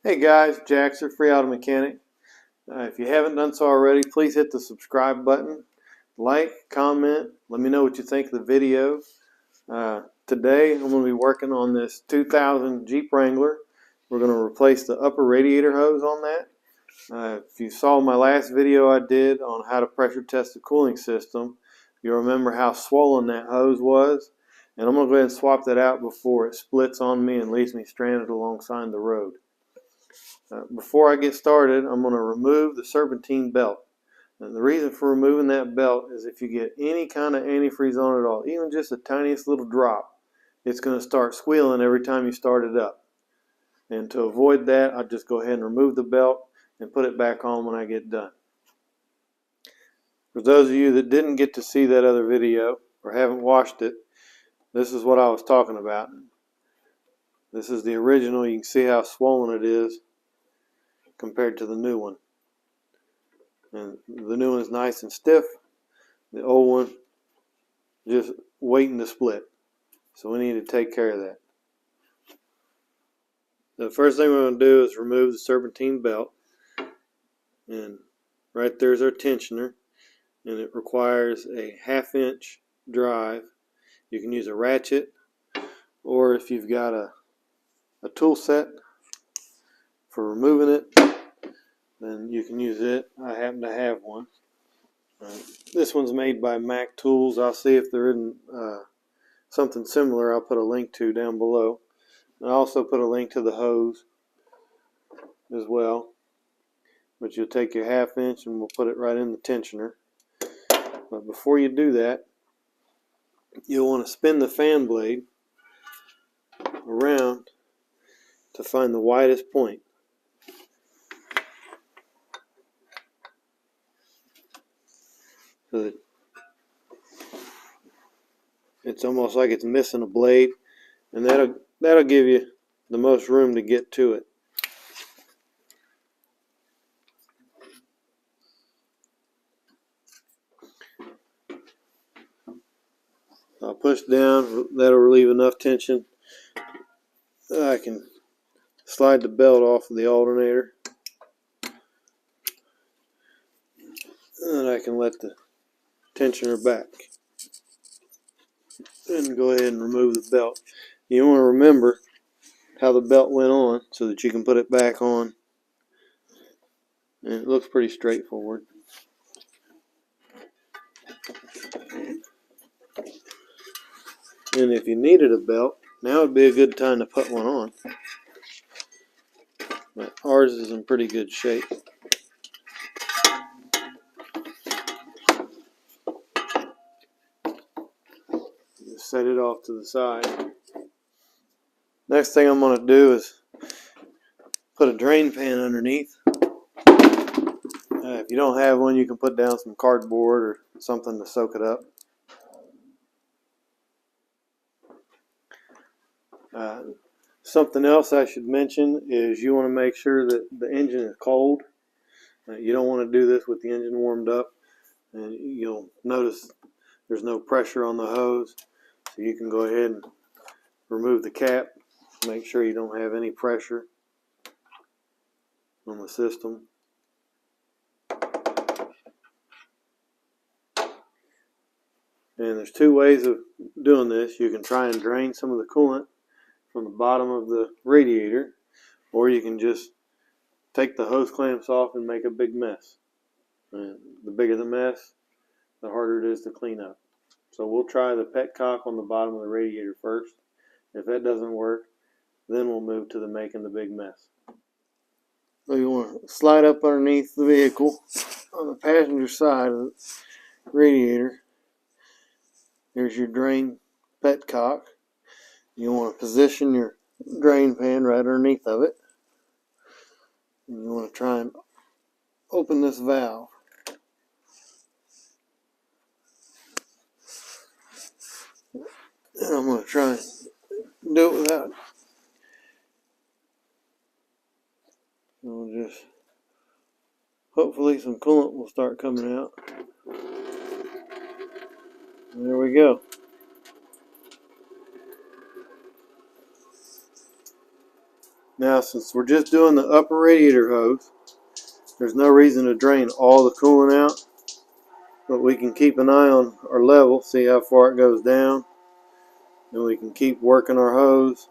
Hey guys, Jaxer, Free Auto Mechanic. If you haven't done so already, please hit the subscribe button, like, comment, let me know what you think of the video. Today I'm going to be working on this 2000 Jeep Wrangler. We're going to replace the upper radiator hose on that. If you saw my last video I did on how to pressure test the cooling system, you'll remember how swollen that hose was. And I'm going to go ahead and swap that out before it splits on me and leaves me stranded alongside the road. Before I get started, I'm going to remove the serpentine belt. And the reason for removing that belt is if you get any kind of antifreeze on it at all, even just the tiniest little drop, it's going to start squealing every time you start it up. And to avoid that, I'll just go ahead and remove the belt and put it back on when I get done. For those of you that didn't get to see that other video or haven't watched it, this is what I was talking about. This is the original. You can see how swollen it is compared to the new one. And the new one is nice and stiff. The old one just waiting to split. So we need to take care of that. The first thing we're going to do is remove the serpentine belt. And right there's our tensioner. And it requires a 1/2 inch drive. You can use a ratchet, or if you've got a tool set for removing it, then you can use it. I happen to have one. This one's made by Mac Tools. I'll see if there isn't something similar. I'll put a link to down below. And I'll also put a link to the hose as well. But you'll take your 1/2 inch and we'll put it right in the tensioner. But before you do that, you'll want to spin the fan blade around to find the widest point. So that it's almost like it's missing a blade, and that'll give you the most room to get to it. I'll push down. That'll relieve enough tension that I can slide the belt off of the alternator, and then I can let the tensioner back and go ahead and remove the belt. You want to remember how the belt went on so that you can put it back on, and it looks pretty straightforward. And if you needed a belt, now would be a good time to put one on. But ours is in pretty good shape. Just set it off to the side. Next thing I'm going to do is put a drain pan underneath. If you don't have one, you can put down some cardboard or something to soak it up. Something else I should mention is you want to make sure that the engine is cold. You don't want to do this with the engine warmed up. And you'll notice there's no pressure on the hose. So you can go ahead and remove the cap. Make sure you don't have any pressure on the system. And there's two ways of doing this. You can try and drain some of the coolant from the bottom of the radiator, or you can just take the hose clamps off and make a big mess. And the bigger the mess, the harder it is to clean up. So we'll try the petcock on the bottom of the radiator first. If that doesn't work, then we'll move to the making the big mess. So you want to slide up underneath the vehicle on the passenger side of the radiator. Here's your drain petcock. You want to position your drain pan right underneath of it. And you want to try and open this valve. And I'm going to try and do it without. We'll just, hopefully some coolant will start coming out. There we go. Now, since we're just doing the upper radiator hose, there's no reason to drain all the coolant out, but we can keep an eye on our level, see how far it goes down, and we can keep working our hose.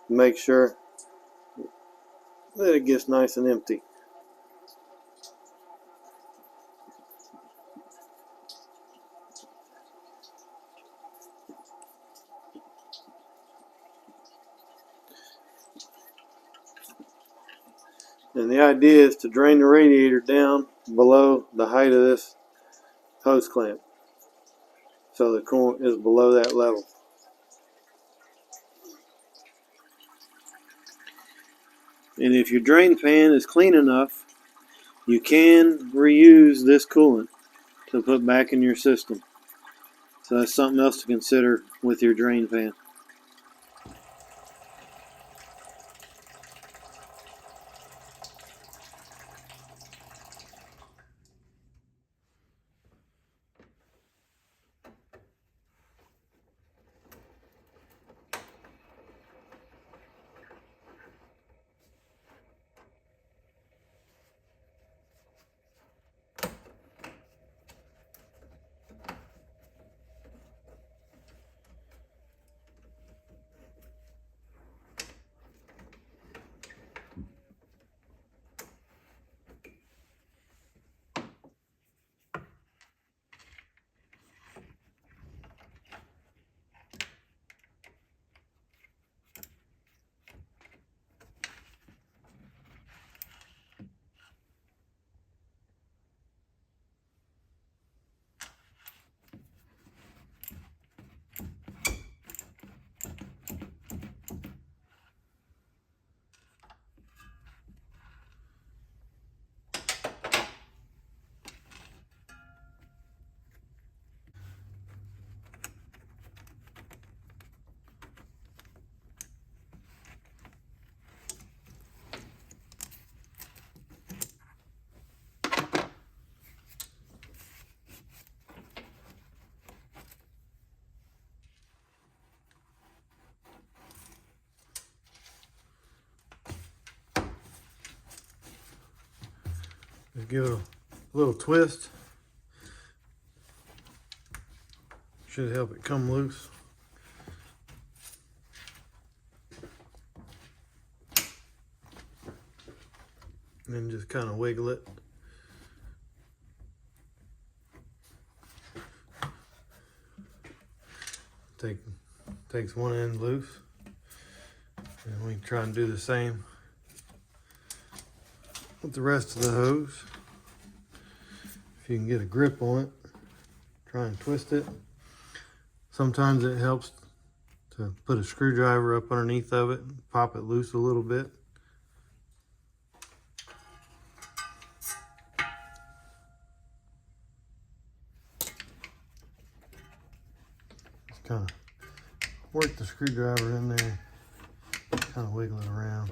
Make sure that it gets nice and empty. And the idea is to drain the radiator down below the height of this hose clamp, so the coolant is below that level. And if your drain pan is clean enough, you can reuse this coolant to put back in your system. So that's something else to consider with your drain pan. Just give it a little twist. Should help it come loose. And then just kind of wiggle it. Takes one end loose. And we can try and do the same with the rest of the hose. If you can get a grip on it, try and twist it. Sometimes it helps to put a screwdriver up underneath of it and pop it loose a little bit. Just kind of work the screwdriver in there, kind of wiggle it around.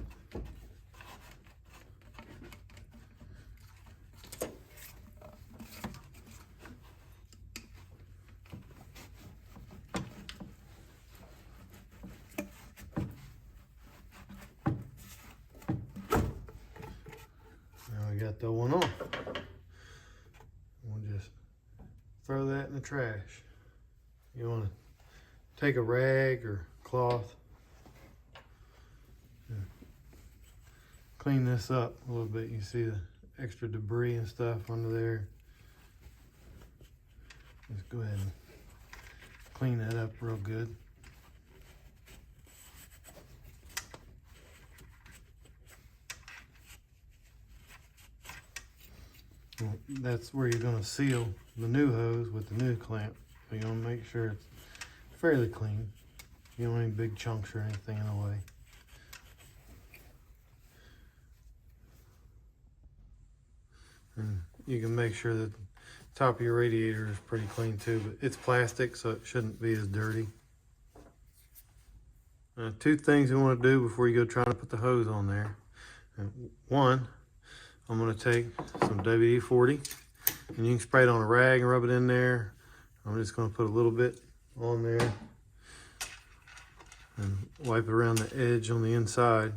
Got the one on. We'll just throw that in the trash. You want to take a rag or cloth, clean this up a little bit. You see the extra debris and stuff under there. Just go ahead and clean that up real good. That's where you're going to seal the new hose with the new clamp. So you want to make sure it's fairly clean. You don't want any big chunks or anything in the way. And you can make sure that the top of your radiator is pretty clean too, but it's plastic, so it shouldn't be as dirty. Two things you want to do before you go trying to put the hose on there. One, I'm going to take some WD-40, and you can spray it on a rag and rub it in there. I'm just going to put a little bit on there. and wipe it around the edge on the inside.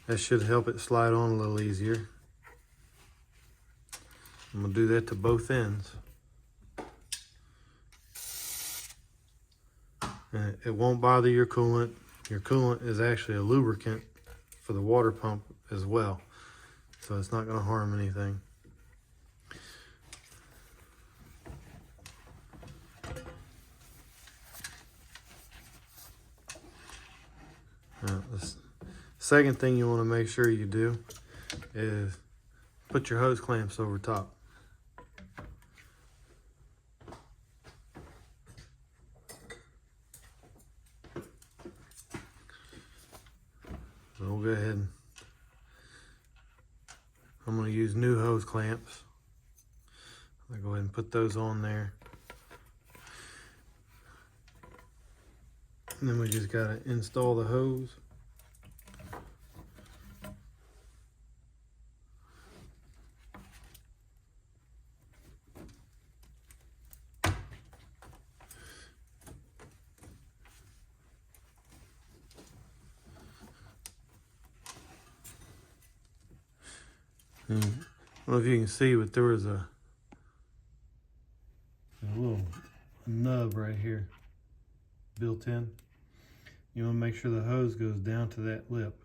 That should help it slide on a little easier. I'm gonna do that to both ends. And it won't bother your coolant. Your coolant is actually a lubricant for the water pump as well, so it's not gonna harm anything. The second thing you want to make sure you do is put your hose clamps over top. So we'll go ahead. I'm going to use new hose clamps. I'll go ahead and put those on there. And then we just got to install the hose. And I don't know if you can see, but there was a little nub right here built in. You want to make sure the hose goes down to that lip.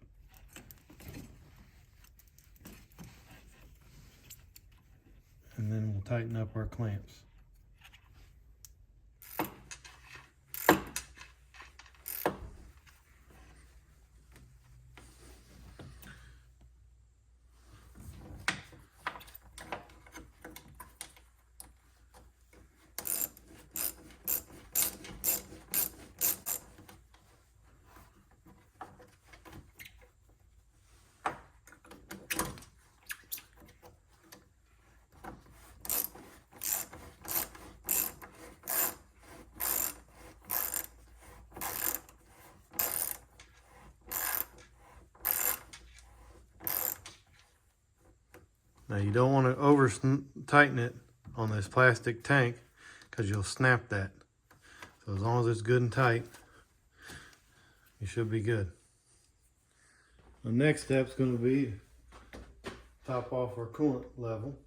And then we'll tighten up our clamps. Now you don't want to over tighten it on this plastic tank because you'll snap that. So as long as it's good and tight, you should be good. The next step is going to be top off our coolant level.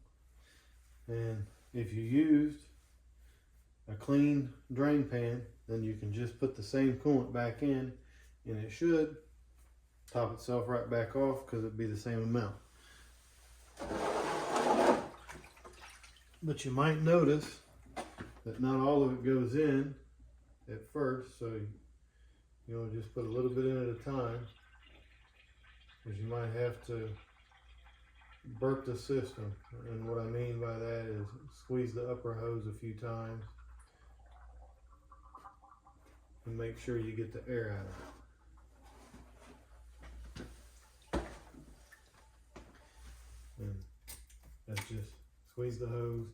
And if you used a clean drain pan, then you can just put the same coolant back in and it should top itself right back off because it'd be the same amount. But you might notice that not all of it goes in at first, so you want to just put a little bit in at a time, because you might have to burp the system. And what I mean by that is squeeze the upper hose a few times and make sure you get the air out of it. And that's just squeeze the hose.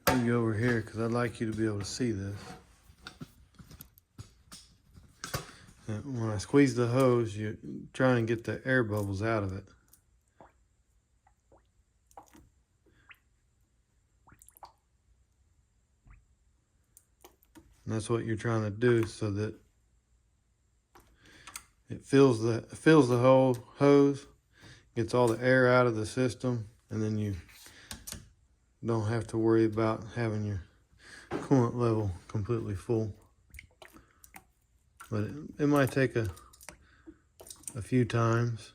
Let me go over here because I'd like you to be able to see this. And when I squeeze the hose, you're trying to get the air bubbles out of it. And that's what you're trying to do so that it fills the whole hose, gets all the air out of the system, and then you don't have to worry about having your coolant level completely full. But it might take a few times.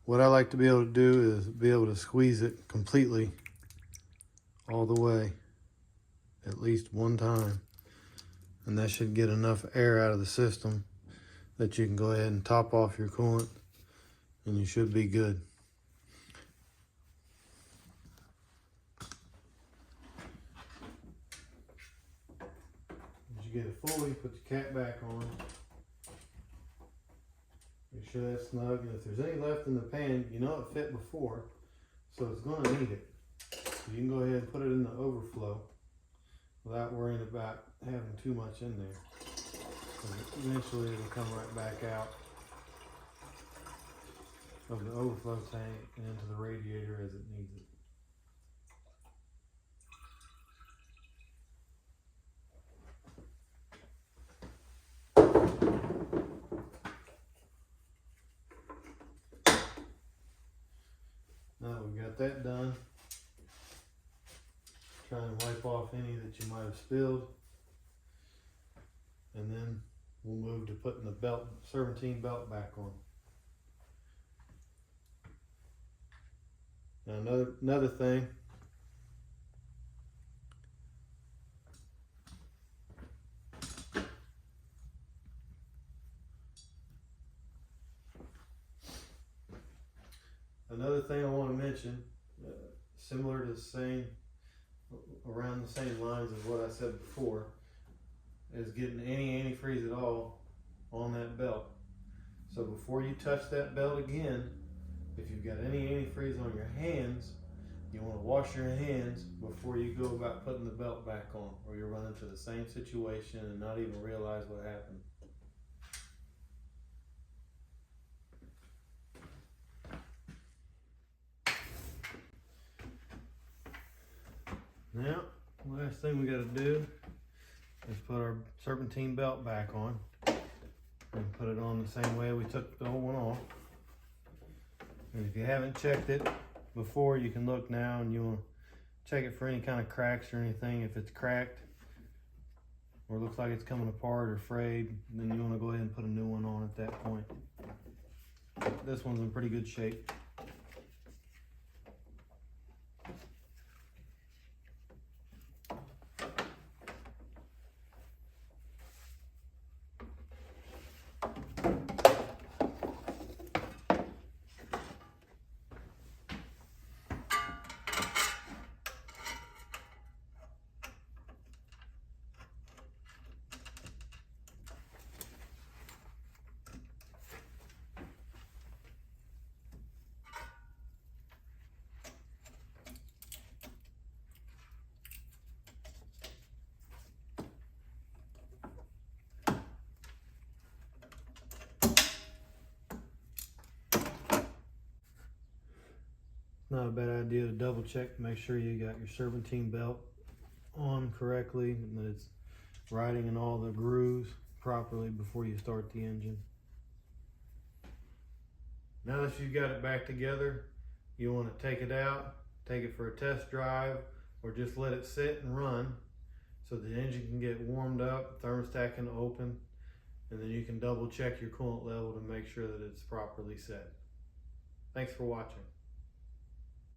What I like to be able to do is be able to squeeze it completely all the way at least one time, and that should get enough air out of the system that you can go ahead and top off your coolant and you should be good. Once you get it fully, put the cap back on. Make sure that's snug, and if there's any left in the pan, you know it fit before, so it's going to need it. So you can go ahead and put it in the overflow without worrying about having too much in there. Eventually it'll come right back out of the overflow tank and into the radiator as it needs it. Now that we've got that done, try and wipe off any that you might have spilled, and then we'll move to putting the serpentine belt back on. Now another thing, I want to mention, similar to around the same lines as what I said before, is getting any antifreeze at all on that belt. So before you touch that belt again, if you've got any antifreeze on your hands, you want to wash your hands before you go about putting the belt back on, or you'll run into the same situation and not even realize what happened. Now, last thing we got to do is put our serpentine belt back on and put it on the same way we took the old one off. And if you haven't checked it before, you can look now, and you want to check it for any kind of cracks or anything. If it's cracked or looks like it's coming apart or frayed, then you want to go ahead and put a new one on at that point. This one's in pretty good shape. Not a bad idea to double check to make sure you got your serpentine belt on correctly and that it's riding in all the grooves properly before you start the engine. Now that you've got it back together, you want to take it out, take it for a test drive, or just let it sit and run so the engine can get warmed up, thermostat can open, and then you can double check your coolant level to make sure that it's properly set. Thanks for watching.